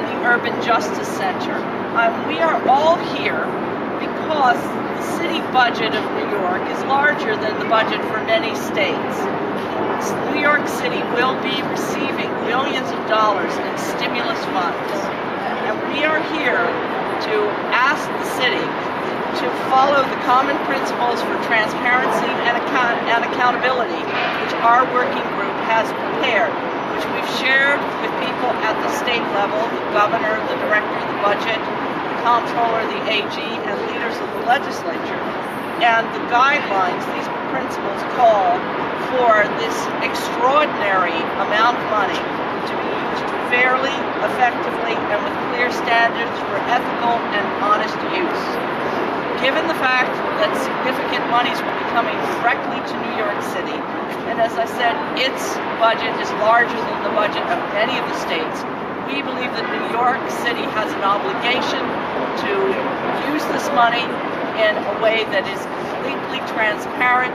and the Urban Justice Center. We are all here because the city budget of New York is larger than the budget for many states. New York City will be receiving millions of dollars in stimulus funds, and we are here to ask the city to follow the common principles for transparency and accountability, which our working group has prepared, which we've shared with people at the state level, the governor, the director of the budget, the comptroller, the AG, and leaders of the legislature. And the guidelines, these principles call for this extraordinary amount of money to be used fairly, effectively, and with clear standards for ethical and honest use. Given the fact that significant monies will be coming directly to New York City, and as I said, its budget is larger than the budget of many of the states, we believe that New York City has an obligation to use this money in a way that is completely transparent,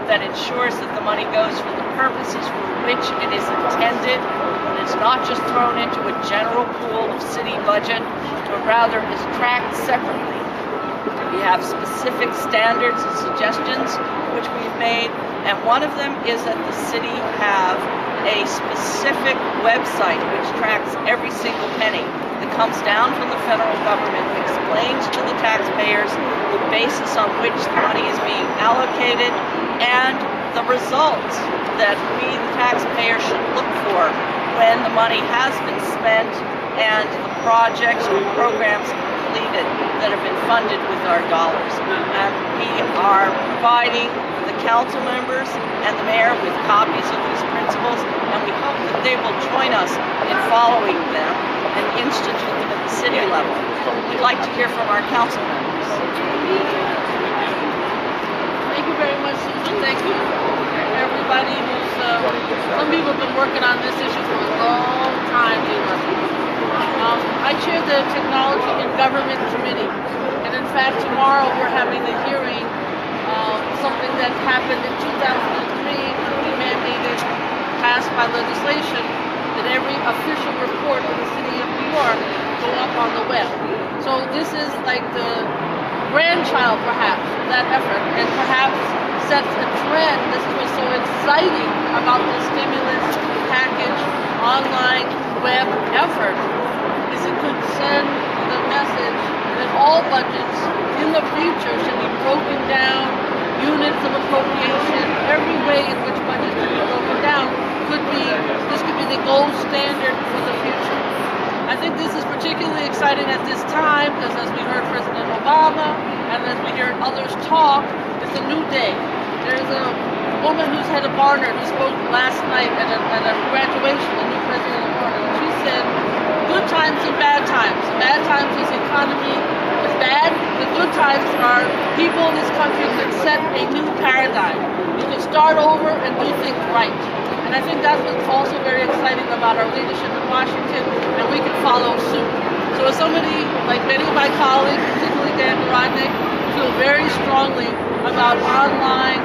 that ensures that the money goes for the purposes for which it is intended, and it's not just thrown into a general pool of city budget, but rather is tracked separately. We have specific standards and suggestions which we've made, and one of them is that the city have a specific website which tracks every single penny that comes down from the federal government, explains to the taxpayers the basis on which the money is being allocated, and the results that we, the taxpayers, should look for when the money has been spent and the projects or programs completed that have been funded with our dollars. And we are providing the council members and the mayor with copies of these principles, and we hope that they will join us in following them and institute them at the city level. We'd like to hear from our council members. Thank you very much, Susan. Thank you everybody who's, some people have been working on this issue for a long time. I chair the Technology and Government Committee, and in fact tomorrow we're having a hearing, something that happened in 2003, we mandated, passed by legislation, that every official report in the city of New York go up on the web. So this is like the grandchild, perhaps, of that effort, and perhaps sets a trend. This is what's so exciting about the stimulus package online web effort, is it could send the message that all budgets in the future should be broken down, units of appropriation, every way in which budgets should be broken down this could be the gold standard for the future. I think this is particularly exciting at this time because as we heard President Obama and as we heard others talk, it's a new day. There's a woman who's head of Barnard who spoke last night at a graduation, the new president of Barnard. She said, good times and bad times. The bad times is the economy is bad. The good times are people in this country can set a new paradigm. You can start over and do things right. And I think that's what's also very exciting about our leadership in Washington, and we can follow suit. So as somebody, like many of my colleagues, particularly Dan Rodnick, feel very strongly about online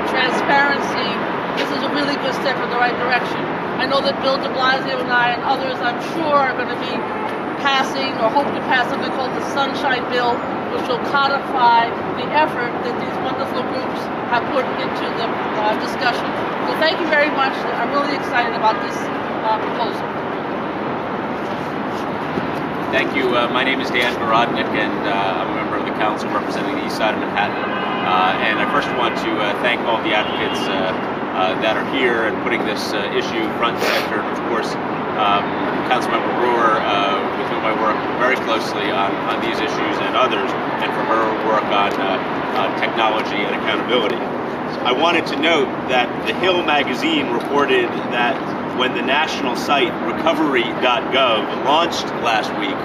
transparency, this is a really good step in the right direction. I know that Bill de Blasio and I and others, I'm sure, are going to be passing or hope to pass something called the Sunshine Bill, which will codify the effort that these wonderful groups have put into the discussion. So thank you very much. I'm really excited about this proposal. Thank you. My name is Dan Garodnick, and I'm a member of the council representing the east side of Manhattan. And I first want to thank all the advocates that are here and putting this issue front and center. And of course, Councilmember Brewer, with whom I work very closely on these issues and others, and for her work on technology and accountability. I wanted to note that The Hill magazine reported that when the national site recovery.gov launched last week,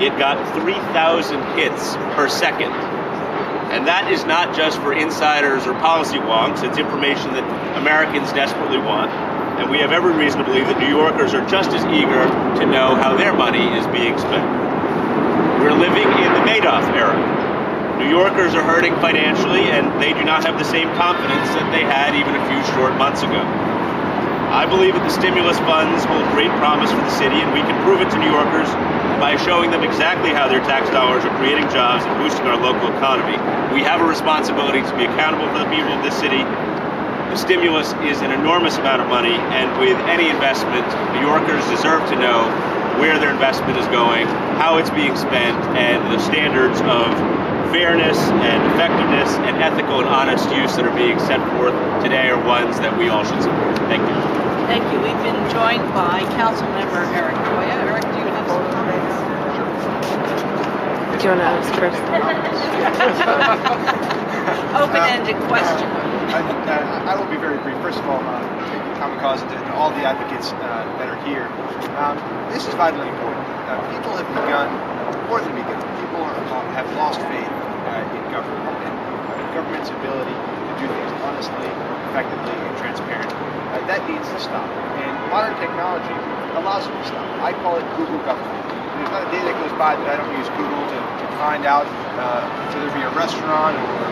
it got 3,000 hits per second. And that is not just for insiders or policy wonks, it's information that Americans desperately want. And we have every reason to believe that New Yorkers are just as eager to know how their money is being spent. We're living in the Madoff era. New Yorkers are hurting financially, and they do not have the same confidence that they had even a few short months ago. I believe that the stimulus funds hold great promise for the city, and we can prove it to New Yorkers by showing them exactly how their tax dollars are creating jobs and boosting our local economy. We have a responsibility to be accountable for the people of this city. The stimulus is an enormous amount of money, and with any investment, New Yorkers deserve to know where their investment is going, how it's being spent, and the standards of fairness and effectiveness and ethical and honest use that are being set forth today are ones that we all should support. Thank you. Thank you. We've been joined by Councilmember Eric Goya. Eric, do you have some comments? Do you want to ask first? Open-ended question. I will be very brief. First of all, Common Cause and to all the advocates that are here, this is vitally important. People have begun, more than begun, people have lost faith in government and government's ability to do things honestly, effectively, and transparently. That needs to stop. And modern technology allows it to stop. I call it Google government. There's not a day that goes by that I don't use Google to find out whether it be a restaurant or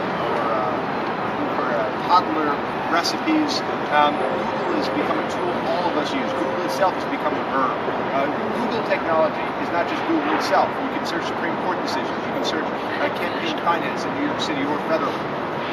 toddler recipes. Google has become a tool all of us use. Google itself has become a verb. Google technology is not just Google itself. You can search Supreme Court decisions. You can search campaign finance in New York City or federally.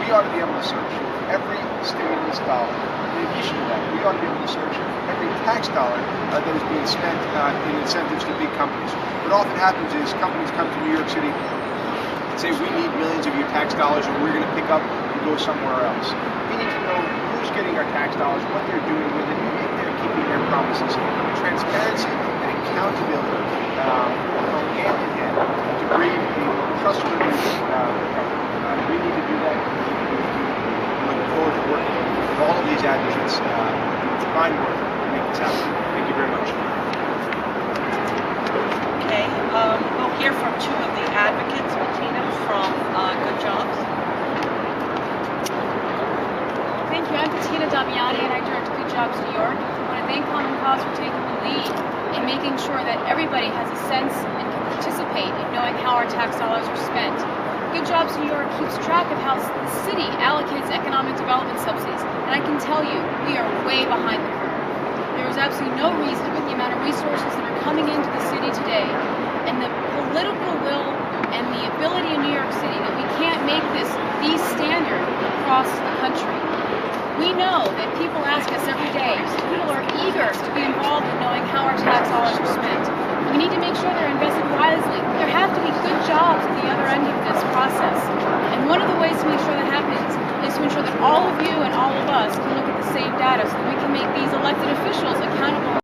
We ought to be able to search every stimulus dollar. In addition to that, we ought to be able to search every tax dollar that is being spent in incentives to big companies. What often happens is companies come to New York City and say, we need millions of your tax dollars, or we're going to pick up and go somewhere else. We need to know who's getting our tax dollars, what they're doing with it, and if they're keeping their promises. Transparency and accountability go hand in hand to breed a trustworthy government. We need to do that. We look forward to working with all of these advocates to find work to make this happen. Thank you very much. Okay, we'll hear from two of the advocates. Bettina from Good Jobs. Thank you. I'm Bettina Damiani, and I direct Good Jobs New York. I want to thank Common Cause for taking the lead in making sure that everybody has a sense and can participate in knowing how our tax dollars are spent. Good Jobs New York keeps track of how the city allocates economic development subsidies, and I can tell you, we are way behind the curve. There is absolutely no reason, with the amount of resources that are coming into the city today, and the political will and the ability in New York City, that we can't make this the standard across the country. We know that people ask us every day, people are eager to be involved in knowing how our tax dollars are spent. We need to make sure they're invested wisely. There have to be good jobs at the other end of this process. And one of the ways to make sure that happens is to ensure that all of you and all of us can look at the same data so that we can make these elected officials accountable